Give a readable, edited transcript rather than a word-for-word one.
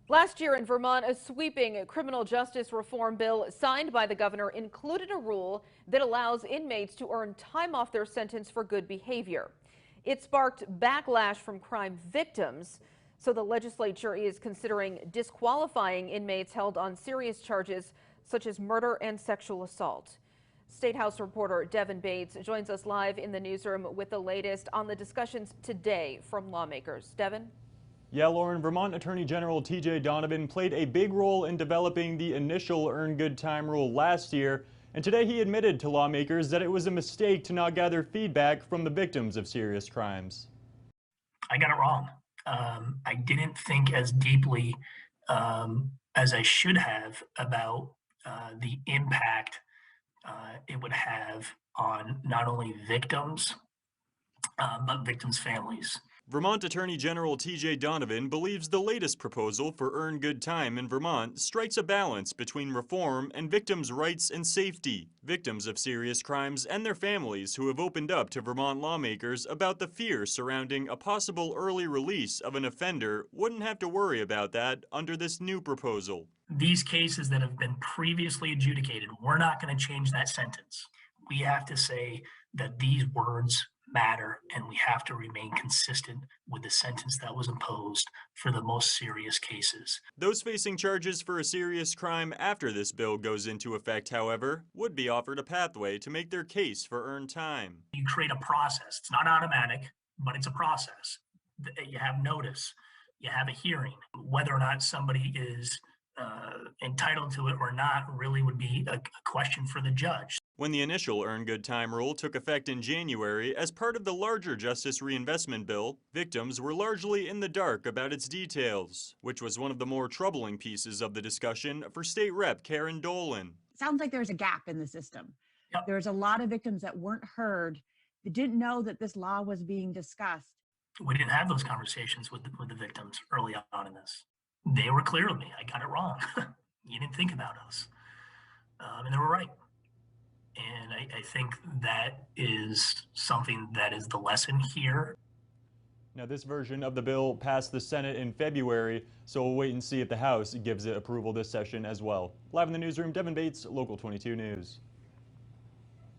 Last year in Vermont, a sweeping criminal justice reform bill signed by the governor included a rule that allows inmates to earn time off their sentence for good behavior. It sparked backlash from crime victims, so the legislature is considering disqualifying inmates held on serious charges such as murder and sexual assault. State House reporter Devin Bates joins us live in the newsroom with the latest on the discussions today from lawmakers. Devin? Yeah, Lauren, Vermont Attorney General TJ Donovan played a big role in developing the initial earn good time rule last year, and today he admitted to lawmakers that it was a mistake to not gather feedback from the victims of serious crimes. I got it wrong. I didn't think as deeply as I should have about the impact it would have on not only victims, but victims' families. Vermont Attorney General TJ Donovan believes the latest proposal for earn good time in Vermont strikes a balance between reform and victims' rights and safety. Victims of serious crimes and their families who have opened up to Vermont lawmakers about the fear surrounding a possible early release of an offender wouldn't have to worry about that under this new proposal. These cases that have been previously adjudicated, we're not going to change that sentence. We have to say that these words matter, and we have to remain consistent with the sentence that was imposed for the most serious cases. Those facing charges for a serious crime after this bill goes into effect, however, would be offered a pathway to make their case for earned time. You create a process. It's not automatic, but it's a process. You have notice, you have a hearing. Whether or not somebody is entitled to it or not really would be a question for the judge. When the initial earn good time rule took effect in January as part of the larger Justice Reinvestment Bill, victims were largely in the dark about its details, which was one of the more troubling pieces of the discussion for State Rep Karen Dolan. It sounds like there's a gap in the system. Yep. There's a lot of victims that weren't heard, that didn't know that this law was being discussed. We didn't have those conversations with the victims early on in this. They were clear with me. I got it wrong. You didn't think about us. And they were right. And I think that is something that is the lesson here. Now, this version of the bill passed the Senate in February, so we'll wait and see if the House gives it approval this session as well. Live in the newsroom, Devin Bates, Local 22 News.